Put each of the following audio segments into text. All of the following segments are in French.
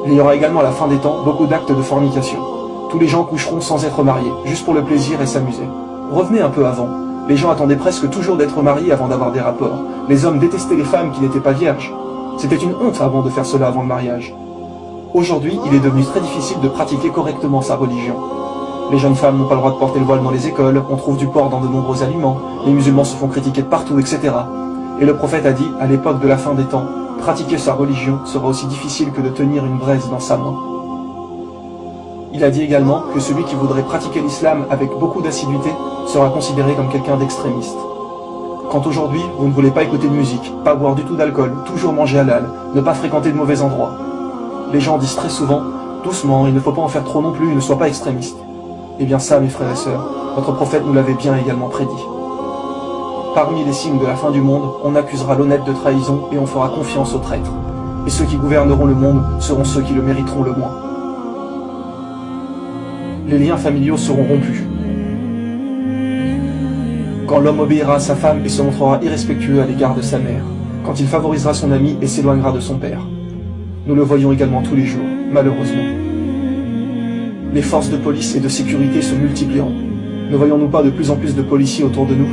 Il y aura également à la fin des temps beaucoup d'actes de fornication. Tous les gens coucheront sans être mariés, juste pour le plaisir et s'amuser. Revenez un peu avant. Les gens attendaient presque toujours d'être mariés avant d'avoir des rapports. Les hommes détestaient les femmes qui n'étaient pas vierges. C'était une honte avant de faire cela avant le mariage. Aujourd'hui, il est devenu très difficile de pratiquer correctement sa religion. Les jeunes femmes n'ont pas le droit de porter le voile dans les écoles, on trouve du porc dans de nombreux aliments, les musulmans se font critiquer de partout, etc. Et le prophète a dit, à l'époque de la fin des temps, pratiquer sa religion sera aussi difficile que de tenir une braise dans sa main. Il a dit également que celui qui voudrait pratiquer l'islam avec beaucoup d'assiduité sera considéré comme quelqu'un d'extrémiste. Quand aujourd'hui, vous ne voulez pas écouter de musique, pas boire du tout d'alcool, toujours manger halal, ne pas fréquenter de mauvais endroits. Les gens disent très souvent, doucement, il ne faut pas en faire trop non plus, ne sois pas extrémiste. Eh bien ça, mes frères et sœurs, notre prophète nous l'avait bien également prédit. Parmi les signes de la fin du monde, on accusera l'honnête de trahison et on fera confiance aux traîtres. Et ceux qui gouverneront le monde seront ceux qui le mériteront le moins. Les liens familiaux seront rompus. Quand l'homme obéira à sa femme et se montrera irrespectueux à l'égard de sa mère, quand il favorisera son ami et s'éloignera de son père. Nous le voyons également tous les jours, malheureusement. Les forces de police et de sécurité se multiplieront. Ne voyons-nous pas de plus en plus de policiers autour de nous ?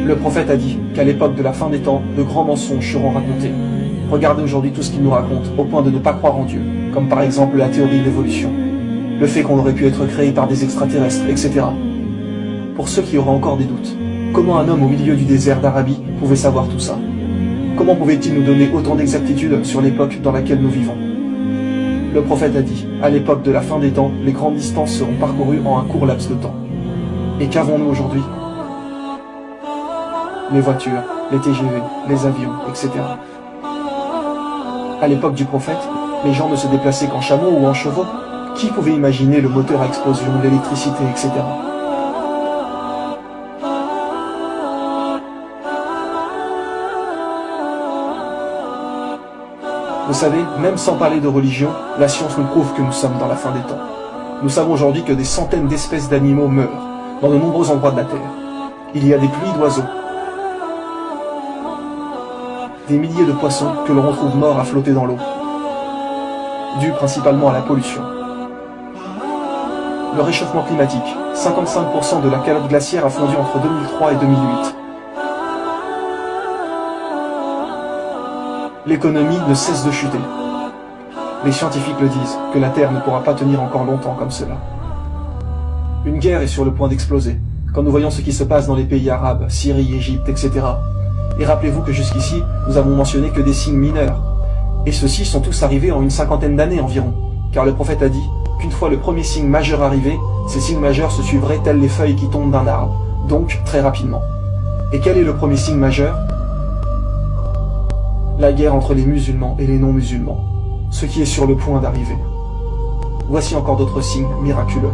Le prophète a dit qu'à l'époque de la fin des temps, de grands mensonges seront racontés. Regardez aujourd'hui tout ce qu'il nous raconte, au point de ne pas croire en Dieu, comme par exemple la théorie de l'évolution, le fait qu'on aurait pu être créé par des extraterrestres, etc. Pour ceux qui auraient encore des doutes, comment un homme au milieu du désert d'Arabie pouvait savoir tout ça? Comment pouvait-il nous donner autant d'exactitude sur l'époque dans laquelle nous vivons? Le prophète a dit, à l'époque de la fin des temps, les grandes distances seront parcourues en un court laps de temps. Et qu'avons-nous aujourd'hui? Les voitures, les TGV, les avions, etc. À l'époque du prophète, les gens ne se déplaçaient qu'en chameau ou en chevaux. Qui pouvait imaginer le moteur à explosion, l'électricité, etc. Vous savez, même sans parler de religion, la science nous prouve que nous sommes dans la fin des temps. Nous savons aujourd'hui que des centaines d'espèces d'animaux meurent, dans de nombreux endroits de la Terre. Il y a des pluies d'oiseaux, des milliers de poissons que l'on retrouve morts à flotter dans l'eau, dû principalement à la pollution. Le réchauffement climatique, 55% de la calotte glaciaire a fondu entre 2003 et 2008. L'économie ne cesse de chuter. Les scientifiques le disent, que la Terre ne pourra pas tenir encore longtemps comme cela. Une guerre est sur le point d'exploser, quand nous voyons ce qui se passe dans les pays arabes, Syrie, Égypte, etc. Et rappelez-vous que jusqu'ici, nous avons mentionné que des signes mineurs. Et ceux-ci sont tous arrivés en une cinquantaine d'années environ, car le prophète a dit qu'une fois le premier signe majeur arrivé, ces signes majeurs se suivraient tels les feuilles qui tombent d'un arbre, donc très rapidement. Et quel est le premier signe majeur? La guerre entre les musulmans et les non-musulmans, ce qui est sur le point d'arriver. Voici encore d'autres signes miraculeux.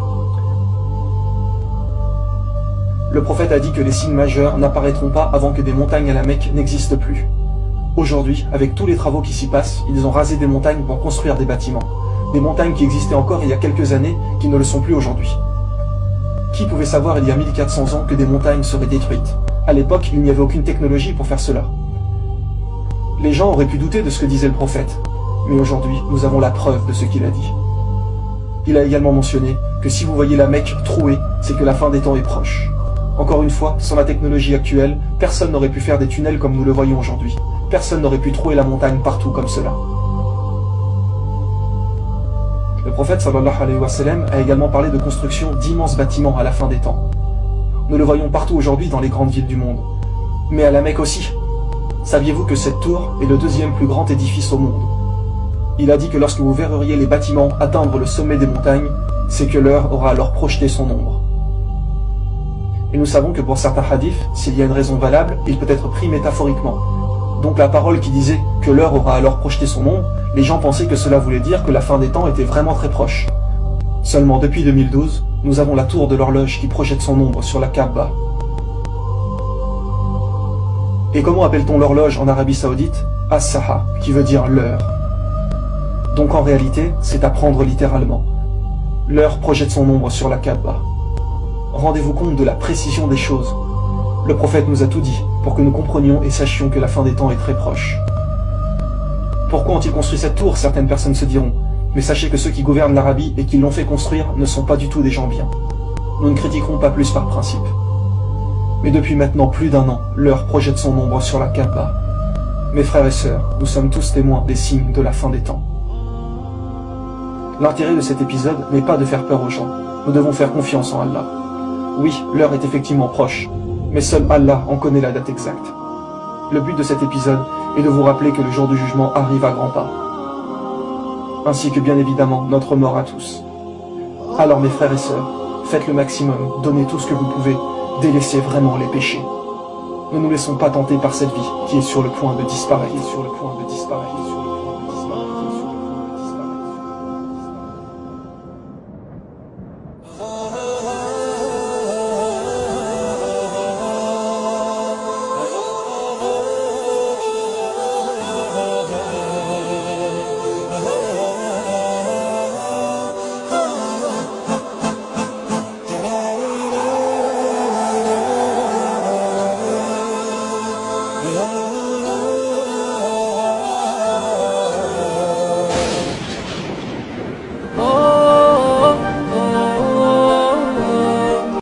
Le prophète a dit que les signes majeurs n'apparaîtront pas avant que des montagnes à la Mecque n'existent plus. Aujourd'hui, avec tous les travaux qui s'y passent, ils ont rasé des montagnes pour construire des bâtiments. Des montagnes qui existaient encore il y a quelques années, qui ne le sont plus aujourd'hui. Qui pouvait savoir il y a 1400 ans que des montagnes seraient détruites? À l'époque, il n'y avait aucune technologie pour faire cela. Les gens auraient pu douter de ce que disait le prophète, mais aujourd'hui, nous avons la preuve de ce qu'il a dit. Il a également mentionné que si vous voyez la Mecque trouée, c'est que la fin des temps est proche. Encore une fois, sans la technologie actuelle, personne n'aurait pu faire des tunnels comme nous le voyons aujourd'hui. Personne n'aurait pu trouer la montagne partout comme cela. Le prophète sallallahu alayhi wa sallam a également parlé de construction d'immenses bâtiments à la fin des temps. Nous le voyons partout aujourd'hui dans les grandes villes du monde. Mais à la Mecque aussi. Saviez-vous que cette tour est le deuxième plus grand édifice au monde? Il a dit que lorsque vous verriez les bâtiments atteindre le sommet des montagnes, c'est que l'heure aura alors projeté son ombre. Et nous savons que pour certains hadiths, s'il y a une raison valable, il peut être pris métaphoriquement. Donc la parole qui disait que l'heure aura alors projeté son ombre, les gens pensaient que cela voulait dire que la fin des temps était vraiment très proche. Seulement depuis 2012, nous avons la tour de l'horloge qui projette son ombre sur la Kaaba. Et comment appelle-t-on l'horloge en Arabie Saoudite? As-Saha, qui veut dire l'heure. Donc en réalité, c'est à prendre littéralement. L'heure projette son ombre sur la Kaaba. Rendez-vous compte de la précision des choses. Le prophète nous a tout dit, pour que nous comprenions et sachions que la fin des temps est très proche. Pourquoi ont-ils construit cette tour? Certaines personnes se diront. Mais sachez que ceux qui gouvernent l'Arabie et qui l'ont fait construire ne sont pas du tout des gens bien. Nous ne critiquerons pas plus par principe. Mais depuis maintenant plus d'1 an, l'heure projette son ombre sur la Kaaba. Mes frères et sœurs, nous sommes tous témoins des signes de la fin des temps. L'intérêt de cet épisode n'est pas de faire peur aux gens. Nous devons faire confiance en Allah. Oui, l'heure est effectivement proche, mais seul Allah en connaît la date exacte. Le but de cet épisode est de vous rappeler que le jour du jugement arrive à grands pas. Ainsi que bien évidemment notre mort à tous. Alors mes frères et sœurs, faites le maximum, donnez tout ce que vous pouvez, délaissez vraiment les péchés. Ne nous laissons pas tenter par cette vie qui est sur le point de disparaître.